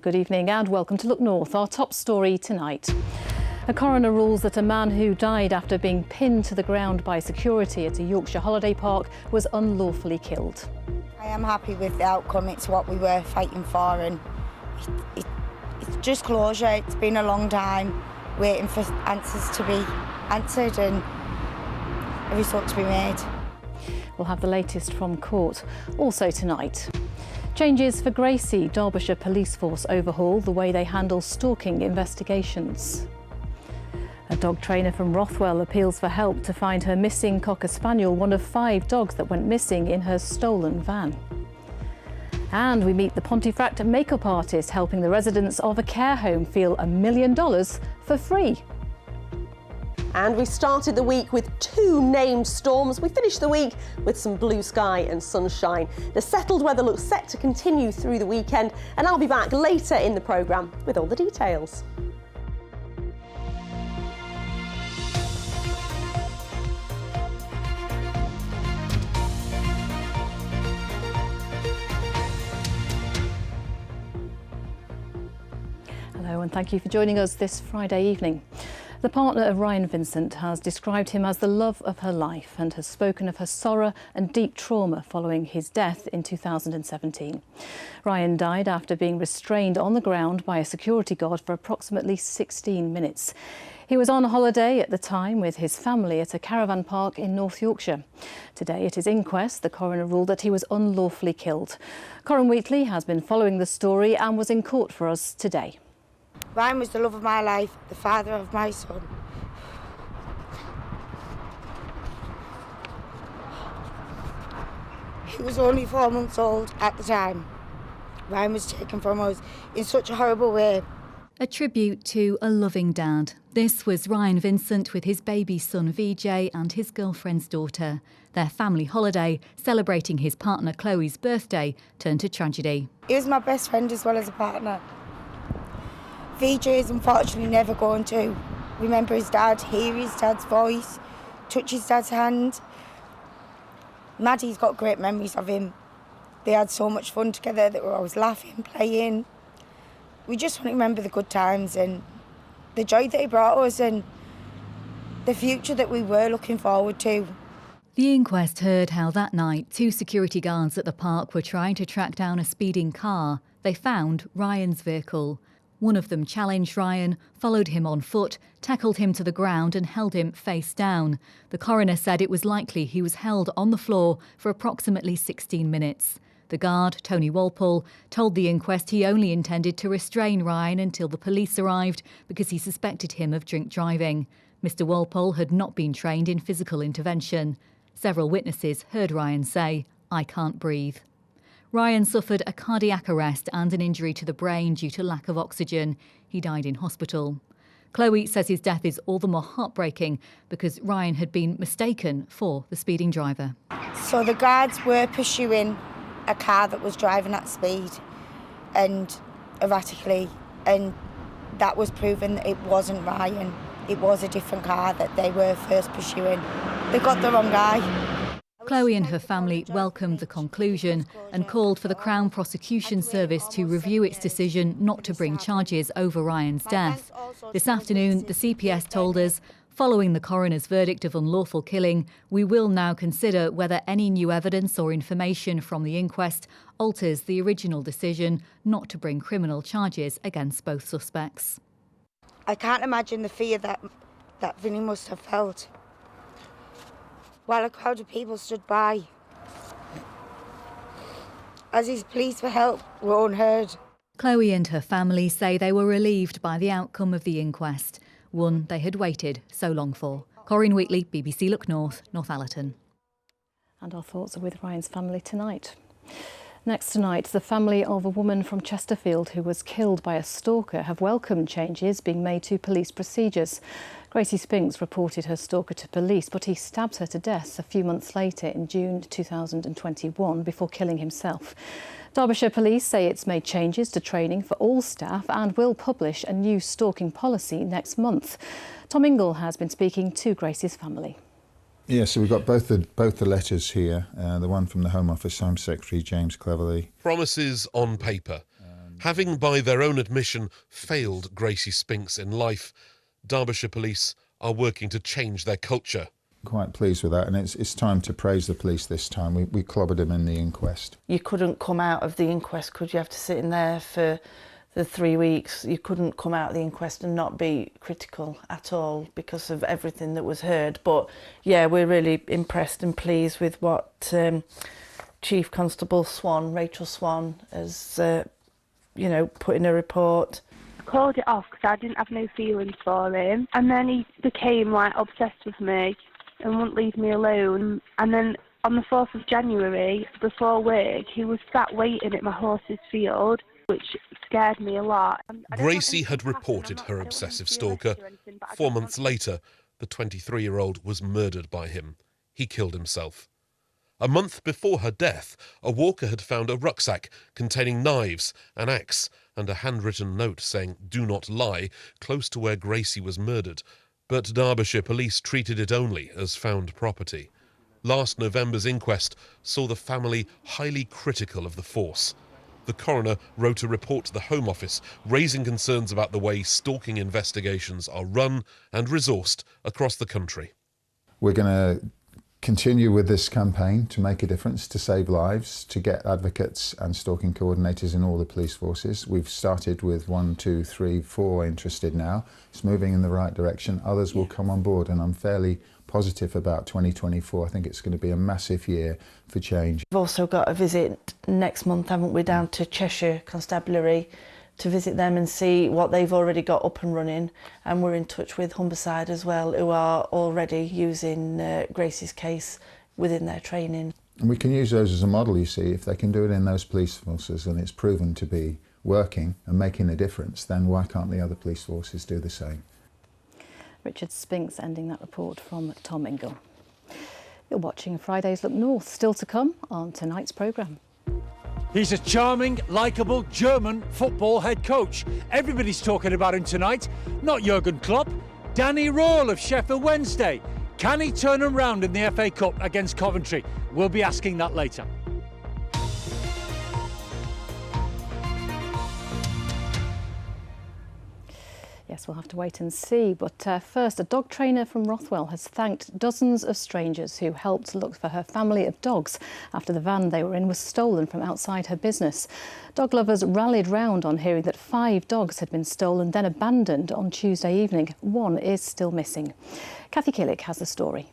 Good evening and welcome to Look North. Our top story tonight. A coroner rules that a man who died after being pinned to the ground by security at a Yorkshire holiday park was unlawfully killed. I am happy with the outcome. It's what we were fighting for, and it's just closure. It's been a long time waiting for answers to be answered and a result to be made. We'll have the latest from court. Also tonight. Changes for Gracie. Derbyshire Police Force overhaul the way they handle stalking investigations. A dog trainer from Rothwell appeals for help to find her missing Cocker Spaniel, one of 5 dogs that went missing in her stolen van. And we meet the Pontefract makeup artist helping the residents of a care home feel $1 million for free. And we started the week with 2 named storms. We finished the week with some blue sky and sunshine. The settled weather looks set to continue through the weekend, and I'll be back later in the programme with all the details. Hello and thank you for joining us this Friday evening. The partner of Ryan Vincent has described him as the love of her life and has spoken of her sorrow and deep trauma following his death in 2017. Ryan died after being restrained on the ground by a security guard for approximately 16 minutes. He was on holiday at the time with his family at a caravan park in North Yorkshire. Today at his inquest, the coroner ruled that he was unlawfully killed. Corinne Wheatley has been following the story and was in court for us today. Ryan was the love of my life, the father of my son. He was only 4 months old at the time. Ryan was taken from us in such a horrible way. A tribute to a loving dad. This was Ryan Vincent with his baby son VJ and his girlfriend's daughter. Their family holiday, celebrating his partner Chloe's birthday, turned to tragedy. He was my best friend as well as a partner. VJ is unfortunately never going to remember his dad, hear his dad's voice, touch his dad's hand. Maddie's got great memories of him. They had so much fun together, they were always laughing, playing. We just want to remember the good times and the joy that he brought us and the future that we were looking forward to. The inquest heard how that night 2 security guards at the park were trying to track down a speeding car. They found Ryan's vehicle. One of them challenged Ryan, followed him on foot, tackled him to the ground and held him face down. The coroner said it was likely he was held on the floor for approximately 16 minutes. The guard, Tony Walpole, told the inquest he only intended to restrain Ryan until the police arrived because he suspected him of drink driving. Mr Walpole had not been trained in physical intervention. Several witnesses heard Ryan say, "I can't breathe." Ryan suffered a cardiac arrest and an injury to the brain due to lack of oxygen. He died in hospital. Chloe says his death is all the more heartbreaking because Ryan had been mistaken for the speeding driver. So the guards were pursuing a car that was driving at speed and erratically, and that was proven that it wasn't Ryan. It was a different car that they were first pursuing. They got the wrong guy. Chloe and her family welcomed the conclusion and called for the Crown Prosecution Service to review its decision not to bring charges over Ryan's death. This afternoon, the CPS told us, following the coroner's verdict of unlawful killing, we will now consider whether any new evidence or information from the inquest alters the original decision not to bring criminal charges against both suspects. I can't imagine the fear that Vinny must have felt while a crowd of people stood by as his pleas for help were unheard. Chloe and her family say they were relieved by the outcome of the inquest, one they had waited so long for. Corinne Wheatley, BBC Look North, Northallerton. And our thoughts are with Ryan's family tonight. Next tonight, the family of a woman from Chesterfield who was killed by a stalker have welcomed changes being made to police procedures. Gracie Spinks reported her stalker to police, but he stabbed her to death a few months later in June 2021 before killing himself. Derbyshire Police say it's made changes to training for all staff and will publish a new stalking policy next month. Tom Ingle has been speaking to Gracie's family. Yeah, so we've got both the letters here. The one from the Home Office Home Secretary James Cleverly. Promises on paper. Having, by their own admission, failed Gracie Spinks in life, Derbyshire Police are working to change their culture. Quite pleased with that, and it's time to praise the police this time. We clobbered him in the inquest. You couldn't come out of the inquest, could you? Have to sit in there for the 3 weeks. You couldn't come out of the inquest and not be critical at all because of everything that was heard. But yeah, we're really impressed and pleased with what Chief Constable Swan, Rachel Swan, has put in a report. I called it off because I didn't have no feelings for him, and then he became like obsessed with me and wouldn't leave me alone. And then on the 4th of January, before work, he was sat waiting at my horse's field, which scared me a lot. Gracie had reported her obsessive stalker. 4 months later, the 23-year-old was murdered by him. He killed himself. A month before her death, a walker had found a rucksack containing knives, an axe, and a handwritten note saying, "Do not lie," close to where Gracie was murdered. But Derbyshire Police treated it only as found property. Last November's inquest saw the family highly critical of the force. The coroner wrote a report to the Home Office raising concerns about the way stalking investigations are run and resourced across the country. We're going to continue with this campaign to make a difference, to save lives, to get advocates and stalking coordinators in all the police forces. We've started with 1, 2, 3, 4 interested now. It's moving in the right direction. Others will come on board, and I'm fairly positive about 2024. I think it's going to be a massive year for change. We've also got a visit next month, haven't we, down to Cheshire Constabulary to visit them and see what they've already got up and running. And we're in touch with Humberside as well, who are already using Gracie's case within their training. And we can use those as a model, you see. If they can do it in those police forces and it's proven to be working and making a difference, then why can't the other police forces do the same? Richard Spinks ending that report from Tom Ingle. You're watching Friday's Look North. Still to come on tonight's programme. He's a charming, likeable German football head coach. Everybody's talking about him tonight. Not Jurgen Klopp, Danny Röhl of Sheffield Wednesday. Can he turn him round in the FA Cup against Coventry? We'll be asking that later. Yes, we'll have to wait and see. But first, a dog trainer from Rothwell has thanked dozens of strangers who helped look for her family of dogs after the van they were in was stolen from outside her business. Dog lovers rallied round on hearing that 5 dogs had been stolen, then abandoned on Tuesday evening. 1 is still missing. Kathy Killick has the story.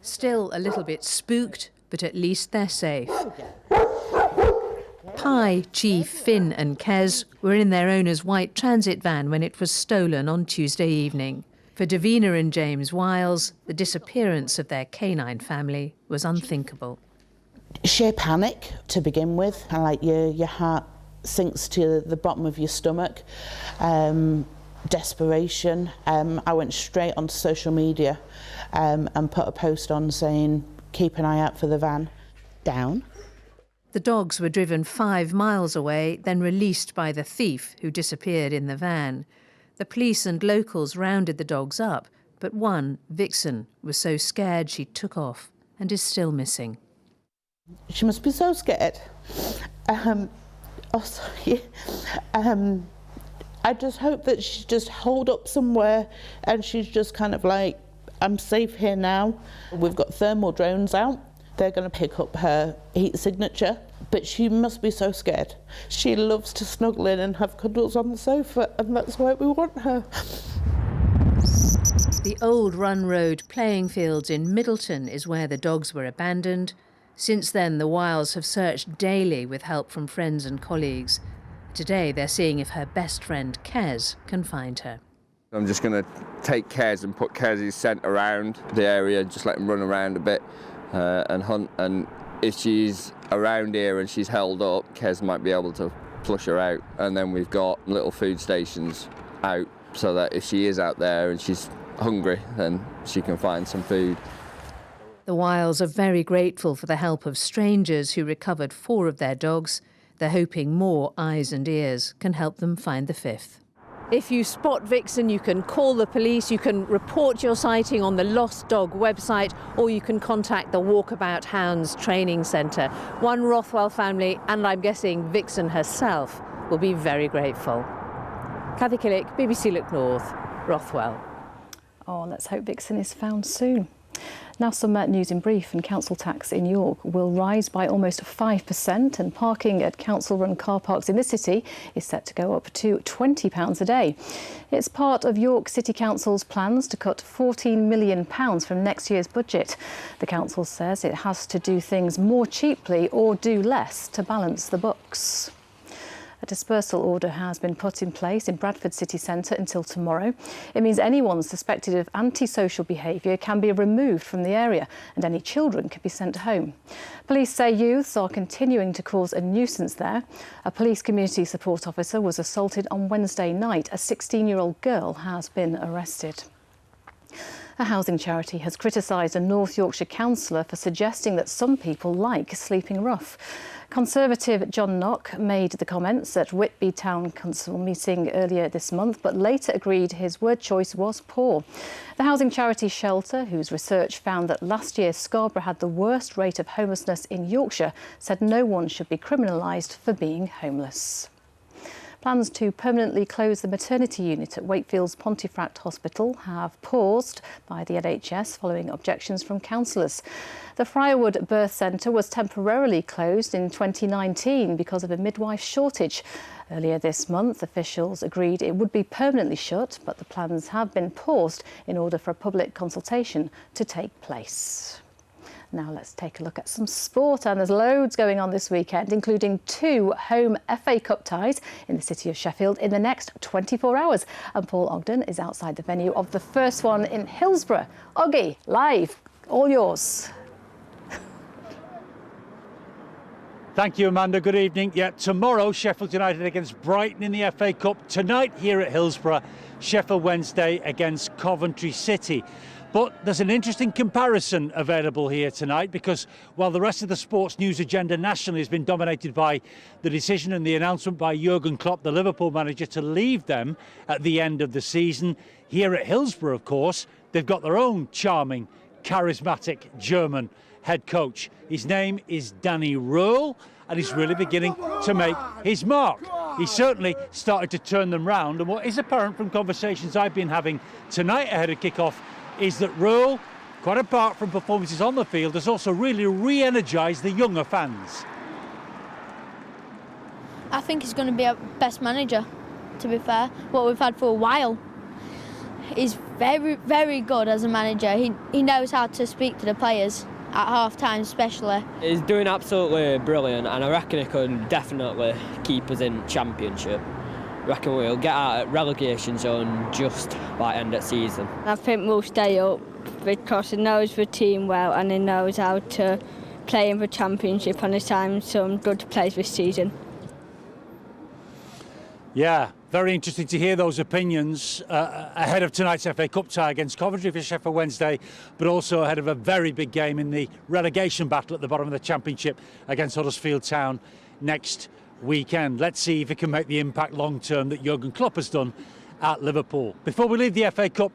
Still a little bit spooked, but at least they're safe. Pi, Chief, Finn and Kez were in their owner's white transit van when it was stolen on Tuesday evening. For Davina and James Wiles, the disappearance of their canine family was unthinkable. Sheer panic to begin with, like your heart sinks to the bottom of your stomach. Desperation. I went straight onto social media and put a post on saying, keep an eye out for the van. Down. The dogs were driven 5 miles away, then released by the thief who disappeared in the van. The police and locals rounded the dogs up, but one, Vixen, was so scared she took off and is still missing. She must be so scared. I just hope that she's just holed up somewhere and she's just kind of like, I'm safe here now. We've got thermal drones out. They're going to pick up her heat signature, but she must be so scared. She loves to snuggle in and have cuddles on the sofa, and that's why we want her. The old Run Road playing fields in Middleton is where the dogs were abandoned. Since then, the Wiles have searched daily with help from friends and colleagues. Today, they're seeing if her best friend, Kez, can find her. I'm just going to take Kez and put Kez's scent around the area, just let him run around a bit. And hunt, and if she's around here and she's held up, Kez might be able to flush her out. And then we've got little food stations out so that if she is out there and she's hungry, then she can find some food. The Wiles are very grateful for the help of strangers who recovered 4 of their dogs. They're hoping more eyes and ears can help them find the 5th. If you spot Vixen, you can call the police, you can report your sighting on the Lost Dog website, or you can contact the Walkabout Hounds Training Centre. One Rothwell family, and I'm guessing Vixen herself, will be very grateful. Cathy Killick, BBC Look North, Rothwell. Oh, let's hope Vixen is found soon. Now some news in brief, and council tax in York will rise by almost 5%, and parking at council-run car parks in the city is set to go up to £20 a day. It's part of York City Council's plans to cut £14 million from next year's budget. The council says it has to do things more cheaply or do less to balance the books. A dispersal order has been put in place in Bradford City Centre until tomorrow. It means anyone suspected of antisocial behaviour can be removed from the area, and any children can be sent home. Police say youths are continuing to cause a nuisance there. A police community support officer was assaulted on Wednesday night. A 16-year-old girl has been arrested. A housing charity has criticised a North Yorkshire councillor for suggesting that some people like sleeping rough. Conservative John Knock made the comments at Whitby Town Council meeting earlier this month, but later agreed his word choice was poor. The housing charity Shelter, whose research found that last year Scarborough had the worst rate of homelessness in Yorkshire, said no one should be criminalised for being homeless. Plans to permanently close the maternity unit at Wakefield's Pontefract Hospital have paused by the NHS following objections from councillors. The Friarwood Birth Centre was temporarily closed in 2019 because of a midwife shortage. Earlier this month, officials agreed it would be permanently shut, but the plans have been paused in order for a public consultation to take place. Now let's take a look at some sport, and there's loads going on this weekend, including 2 home FA Cup ties in the city of Sheffield in the next 24 hours. And Paul Ogden is outside the venue of the first one in Hillsborough. Oggy, live, all yours. Thank you, Amanda. Good evening. Yeah, tomorrow, Sheffield United against Brighton in the FA Cup. Tonight, here at Hillsborough, Sheffield Wednesday against Coventry City. But there's an interesting comparison available here tonight, because while the rest of the sports news agenda nationally has been dominated by the decision and the announcement by Jurgen Klopp, the Liverpool manager, to leave them at the end of the season, here at Hillsborough, of course, they've got their own charming, charismatic German head coach. His name is Danny Röhl, and he's really beginning to make his mark. He's certainly started to turn them round, and what is apparent from conversations I've been having tonight ahead of kick-off is that Röhl, quite apart from performances on the field, has also really re-energised the younger fans. I think he's going to be our best manager, to be fair, what we've had for a while. He's very, very good as a manager. He knows how to speak to the players at half-time especially. He's doing absolutely brilliant, and I reckon he can definitely keep us in Championship. I reckon we'll get out at relegation zone just by end of season. I think we'll stay up because he knows the team well and he knows how to play in the Championship, and he's signed some good players this season. Yeah, very interesting to hear those opinions ahead of tonight's FA Cup tie against Coventry for Sheffield Wednesday, but also ahead of a very big game in the relegation battle at the bottom of the Championship against Huddersfield Town next weekend. Let's see if it can make the impact long term that Jurgen Klopp has done at Liverpool. Before we leave the FA Cup,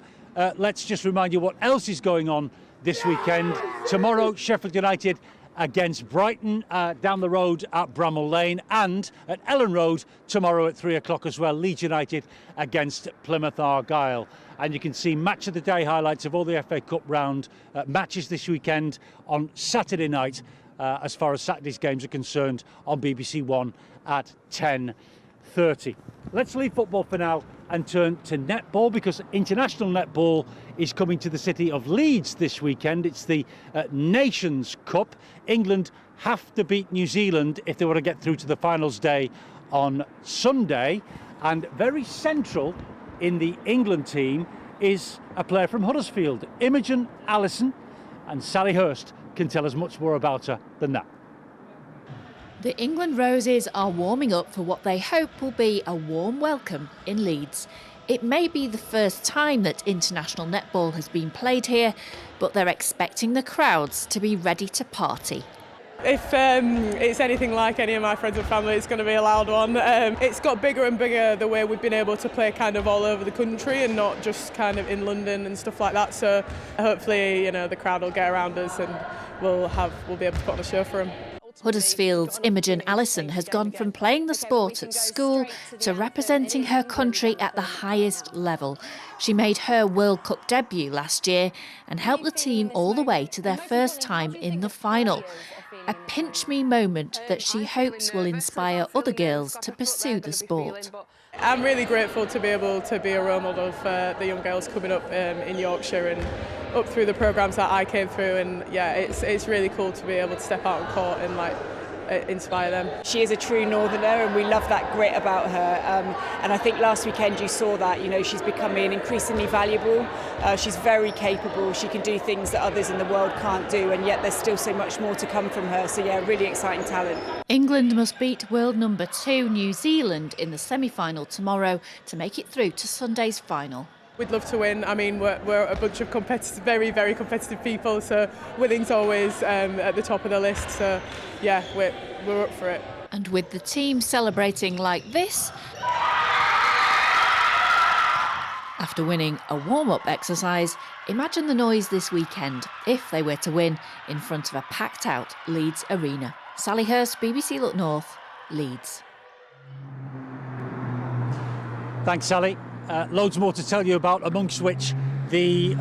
let's just remind you what else is going on this weekend. Tomorrow, Sheffield United against Brighton down the road at Bramall Lane, and at Ellen Road tomorrow at 3 o'clock as well, Leeds United against Plymouth Argyle. And you can see match of the day highlights of all the FA Cup round matches this weekend on Saturday night, as far as Saturday's games are concerned, on BBC One at 10:30. Let's leave football for now and turn to netball, because international netball is coming to the city of Leeds this weekend. It's the Nations Cup. England have to beat New Zealand if they want to get through to the finals day on Sunday. And very central in the England team is a player from Huddersfield, Imogen Allison, and Sally Hurst can tell us much more about her than that. The England Roses are warming up for what they hope will be a warm welcome in Leeds. It may be the first time that international netball has been played here, but they're expecting the crowds to be ready to party. If it's anything like any of my friends and family, it's going to be a loud one. It's got bigger and bigger the way we've been able to play kind of all over the country and not just kind of in London and stuff like that. So hopefully, the crowd will get around us and we'll be able to put on a show for them. Huddersfield's Imogen Allison has gone from playing the sport at school to representing her country at the highest level. She made her World Cup debut last year and helped the team all the way to their first time in the final. A pinch-me moment that she hopes will inspire other girls to pursue the sport. I'm really grateful to be able to be a role model for the young girls coming up in Yorkshire and up through the programmes that I came through, and yeah, it's really cool to be able to step out on court and inspire them. She is a true northerner and we love that grit about her, and I think last weekend you saw that, she's becoming increasingly valuable. She's very capable, she can do things that others in the world can't do, and yet there's still so much more to come from her, so yeah, really exciting talent. England must beat world number 2 New Zealand in the semi-final tomorrow to make it through to Sunday's final. We'd love to win. I mean, we're a bunch of very, very competitive people, so winning's always at the top of the list. So, yeah, we're up for it. And with the team celebrating like this, after winning a warm-up exercise, imagine the noise this weekend if they were to win in front of a packed-out Leeds arena. Sally Hurst, BBC Look North, Leeds. Thanks, Sally. Loads more to tell you about, amongst which the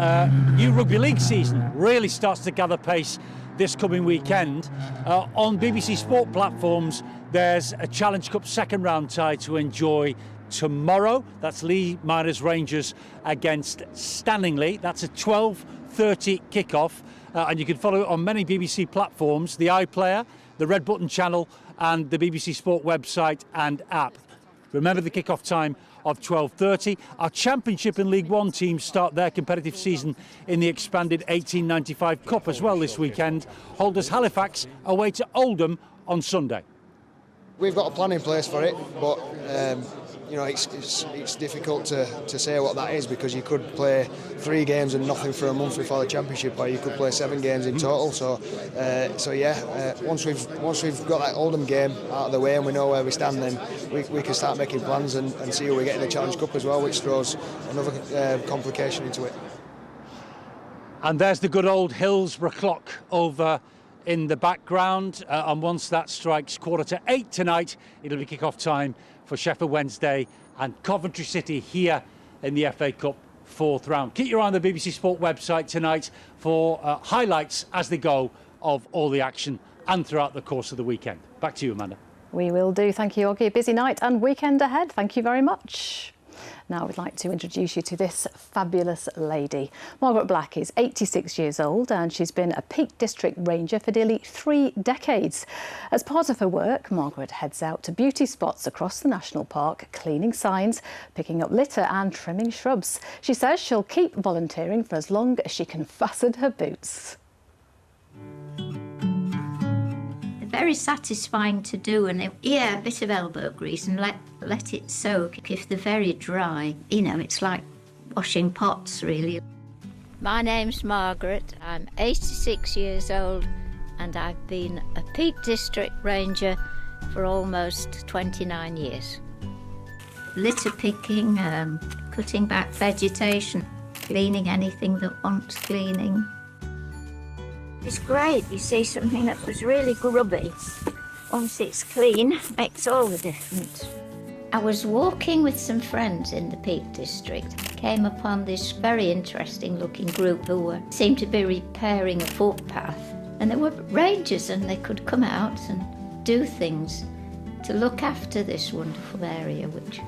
new Rugby League season really starts to gather pace this coming weekend. On BBC Sport platforms, there's a Challenge Cup second round tie to enjoy tomorrow. That's Lee Miners Rangers against Stanningley. That's a 12:30 kickoff, and you can follow it on many BBC platforms, the iPlayer, the Red Button channel, and the BBC Sport website and app. Remember the kickoff time of 12:30. Our Championship and League One teams start their competitive season in the expanded 1895 Cup as well this weekend. Holders Halifax away to Oldham on Sunday. We've got a plan in place for it, but it's difficult to say what that is, because you could play 3 games and nothing for a month before the Championship, or you could play 7 games in total. Once we've got that Oldham game out of the way and we know where we stand, then we can start making plans and see who we get in the Challenge Cup as well, which throws another complication into it. And there's the good old Hillsborough clock over in the background, and once that strikes 7:45 tonight, it'll be kick-off time for Sheffield Wednesday and Coventry City here in the FA Cup 4th round. Keep your eye on the BBC Sport website tonight for highlights as they go of all the action and throughout the course of the weekend. Back to you, Amanda. We will do. Thank you, Oggy. A busy night and weekend ahead. Thank you very much. Now we'd like to introduce you to this fabulous lady. Margaret Black is 86 years old and she's been a Peak District Ranger for nearly 3 decades. As part of her work, Margaret heads out to beauty spots across the National Park, cleaning signs, picking up litter and trimming shrubs. She says she'll keep volunteering for as long as she can fasten her boots. Very satisfying to do, and a bit of elbow grease and let it soak. If they're very dry, it's like washing pots really. My name's Margaret, I'm 86 years old and I've been a Peak District Ranger for almost 29 years. Litter picking, cutting back vegetation, cleaning anything that wants cleaning. It's great, you see something that was really grubby. Once it's clean, makes all the difference. I was walking with some friends in the Peak District. Came upon this very interesting looking group who seemed to be repairing a footpath. And they were rangers and they could come out and do things to look after this wonderful area, which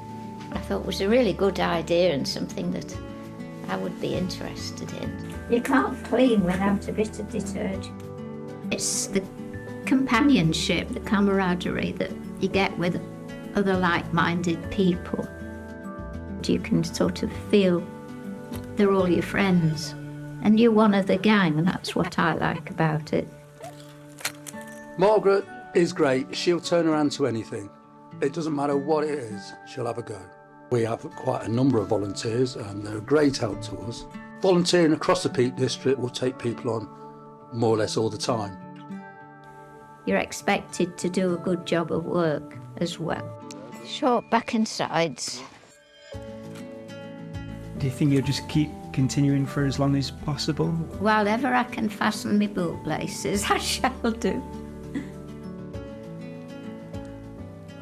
I thought was a really good idea and something that I would be interested in. You can't clean without a bit of detergent. It's the companionship, the camaraderie that you get with other like-minded people. You can sort of feel they're all your friends and you're one of the gang, and that's what I like about it. Margaret is great. She'll turn around to anything. It doesn't matter what it is, she'll have a go. We have quite a number of volunteers and they're a great help to us. Volunteering across the Peak District will take people on more or less all the time. you're expected to do a good job of work as well. Short back and sides. Do you think you'll just keep continuing for as long as possible? While ever I can fasten my bootlaces, I shall do.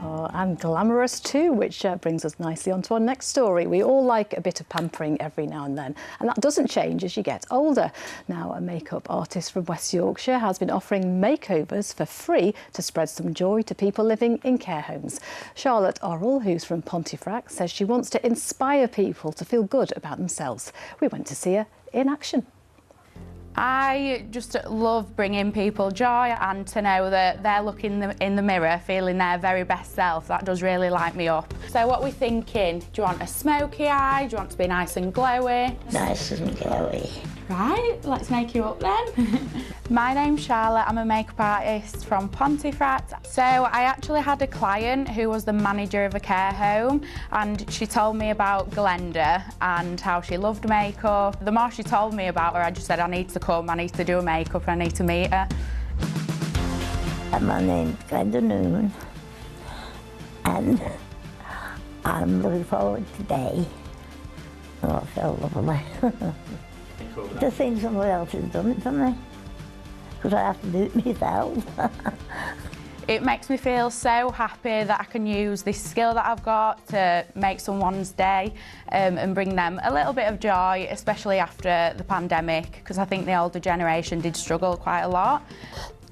Oh, and glamorous too, which brings us nicely on to our next story. We all like a bit of pampering every now and then, and that doesn't change as you get older. Now, a makeup artist from West Yorkshire has been offering makeovers for free to spread some joy to people living in care homes. Charlotte Orrell, who's from Pontefract, says she wants to inspire people to feel good about themselves. We went to see her in action. I just love bringing people joy, and to know that they're looking in the mirror feeling their very best self, that does really light me up. So what we're thinking, do you want a smoky eye? Do you want to be nice and glowy? Nice and glowy. Right, let's make you up then. My name's Charlotte, I'm a makeup artist from Pontefract. So I actually had a client who was the manager of a care home, and she told me about Glenda and how she loved makeup. The more she told me about her, I just said, I need to come, I need to do a makeup, I need to meet her. My name's Glenda Noon, and I'm looking forward today. Oh, I feel lovely. To think someone else has done it for me, because I have to do it myself. It makes me feel so happy that I can use this skill that I've got to make someone's day and bring them a little bit of joy, especially after the pandemic, because I think the older generation did struggle quite a lot.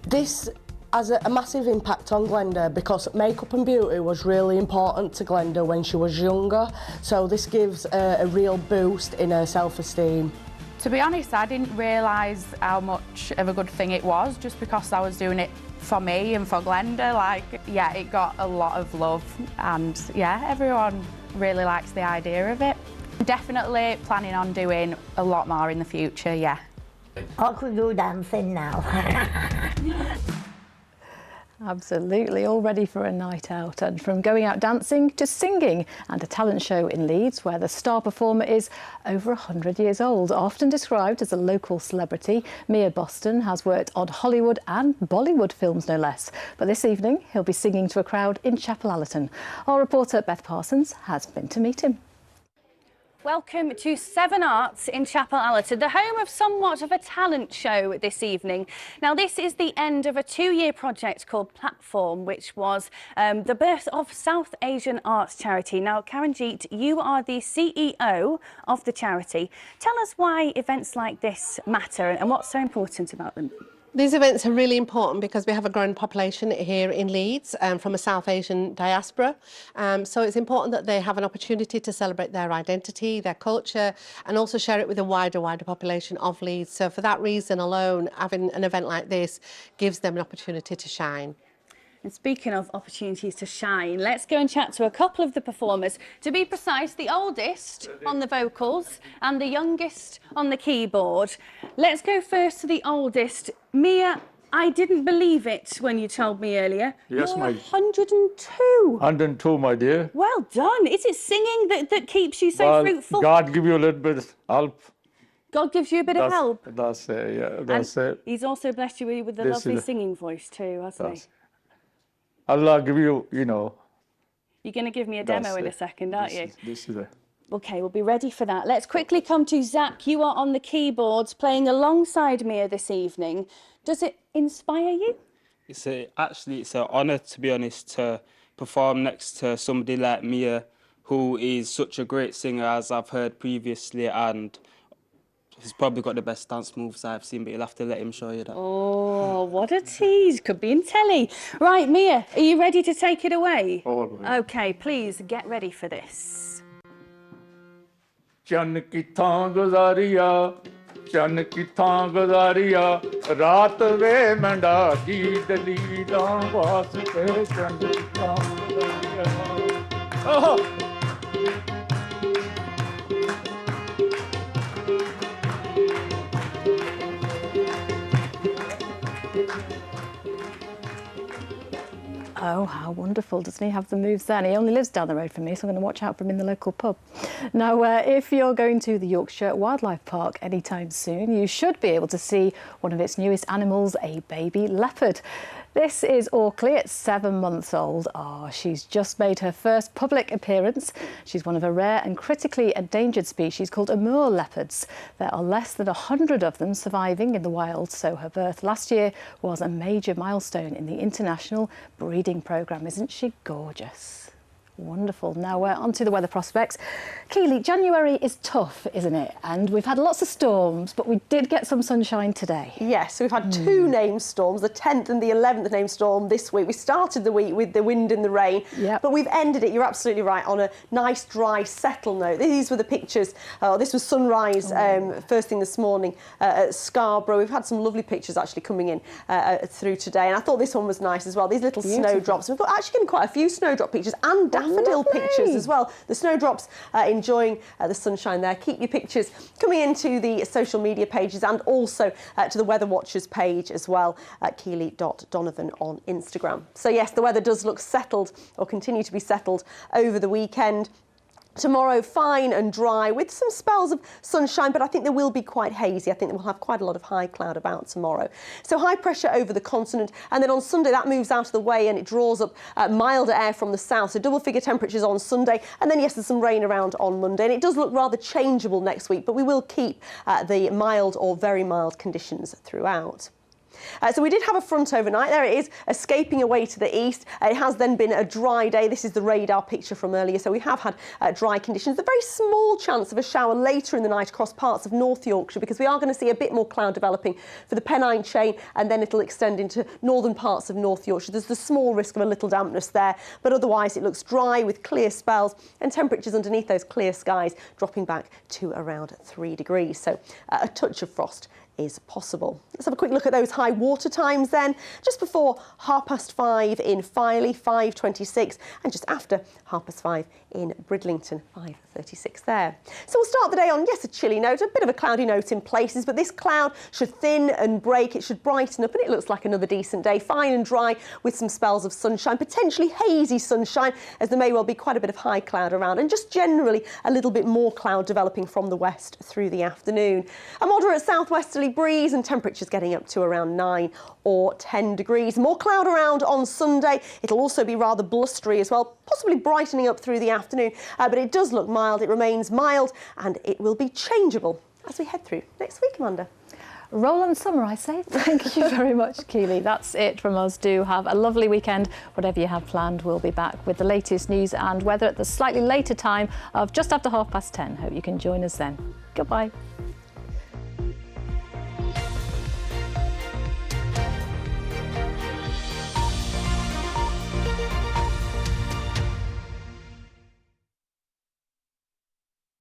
This has a massive impact on Glenda, because makeup and beauty was really important to Glenda when she was younger, so this gives a real boost in her self-esteem. To be honest, I didn't realise how much of a good thing it was, just because I was doing it for me and for Glenda. Like, yeah, it got a lot of love, and yeah, everyone really likes the idea of it. Definitely planning on doing a lot more in the future, yeah. I could go dancing now. Absolutely, all ready for a night out, and from going out dancing to singing and a talent show in Leeds where the star performer is over 100 years old. Often described as a local celebrity, Mia Boston has worked on Hollywood and Bollywood films no less, but this evening he'll be singing to a crowd in Chapel Allerton. Our reporter Beth Parsons has been to meet him. Welcome to Seven Arts in Chapel Allerton, the home of somewhat of a talent show this evening. Now, this is the end of a 2-year project called Platform, which was the birth of South Asian arts charity. Now, Karanjeet, you are the CEO of the charity. Tell us why events like this matter and what's so important about them. These events are really important because we have a growing population here in Leeds from a South Asian diaspora. So it's important that they have an opportunity to celebrate their identity, their culture, and also share it with a wider population of Leeds. So for that reason alone, having an event like this gives them an opportunity to shine. And speaking of opportunities to shine, let's go and chat to a couple of the performers. To be precise, the oldest on the vocals and the youngest on the keyboard. Let's go first to the oldest. Mia, I didn't believe it when you told me earlier. Yes, You're my 102. 102, my dear. Well done. Is it singing that keeps you so fruitful? God give you a little bit of help. God gives you a bit of help. That's it, yeah, that's and it. He's also blessed you with a lovely singing voice too, hasn't he? Allah give you, you know. You're going to give me a demo in a second, aren't you? This is it. OK, we'll be ready for that. Let's quickly come to Zach. You are on the keyboards playing alongside Mia this evening. Does it inspire you? It's an honour, to be honest, to perform next to somebody like Mia, who is such a great singer, as I've heard previously, and he's probably got the best dance moves I've seen, but you'll have to let him show you that. Oh, what a tease. Could be in telly. Right, Mia, are you ready to take it away? Always. OK, please get ready for this. चन की थां गुजारिया चन की थां गुजारिया रात वे मंडा जी दलीला वास्ते चन की थां गुजारिया Oh, how wonderful. Doesn't he have the moves then? He only lives down the road from me, so I'm going to watch out for him in the local pub. Now, if you're going to the Yorkshire Wildlife Park anytime soon, you should be able to see one of its newest animals, a baby leopard. This is Auckley at 7 months old. Oh, she's just made her first public appearance. She's one of a rare and critically endangered species called Amur leopards. There are less than 100 of them surviving in the wild, so her birth last year was a major milestone in the international breeding programme. Isn't she gorgeous? Wonderful. Now we're on to the weather prospects. Keely, January is tough, isn't it? And we've had lots of storms, but we did get some sunshine today. Yes, we've had two named storms, the 10th and the 11th named storm this week. We started the week with the wind and the rain, but we've ended it, you're absolutely right, on a nice, dry, settled note. These were the pictures. This was sunrise first thing this morning at Scarborough. We've had some lovely pictures actually coming in through today, and I thought this one was nice as well. These little snowdrops. We've got actually getting quite a few snowdrop pictures and daffodil pictures as well. The snowdrops enjoying the sunshine there. Keep your pictures coming into the social media pages and also to the Weather Watchers page as well at keely.donovan on Instagram. So yes, the weather does look settled or continue to be settled over the weekend. Tomorrow, fine and dry with some spells of sunshine, but I think they will be quite hazy. I think we'll have quite a lot of high cloud about tomorrow. So high pressure over the continent, and then on Sunday that moves out of the way and it draws up milder air from the south. So double figure temperatures on Sunday, and then yes, there's some rain around on Monday. And it does look rather changeable next week, but we will keep the mild or very mild conditions throughout. So we did have a front overnight. There it is, escaping away to the east. It has then been a dry day. This is the radar picture from earlier. So we have had dry conditions. A very small chance of a shower later in the night across parts of North Yorkshire, because we are going to see a bit more cloud developing for the Pennine chain, and then it'll extend into northern parts of North Yorkshire. There's the small risk of a little dampness there, but otherwise it looks dry with clear spells and temperatures underneath those clear skies dropping back to around 3 degrees. So a touch of frost is possible. Let's have a quick look at those high water times then. Just before 5:30 in Filey, 5:26, and just after 5:30 in Bridlington, 5:36 there. So we'll start the day on, yes, a chilly note, a bit of a cloudy note in places, but this cloud should thin and break. It should brighten up, and it looks like another decent day, fine and dry with some spells of sunshine, potentially hazy sunshine, as there may well be quite a bit of high cloud around, and just generally a little bit more cloud developing from the west through the afternoon. A moderate southwesterly breeze and temperatures getting up to around 9 or 10 degrees. More cloud around on Sunday. It'll also be rather blustery as well, possibly brightening up through the afternoon, but it does look mild. It remains mild and it will be changeable as we head through next week, Amanda. Roll on summer, I say. Thank you very much, Keely. That's it from us. Do have a lovely weekend. Whatever you have planned, we'll be back with the latest news and weather at the slightly later time of just after 10:30. Hope you can join us then. Goodbye.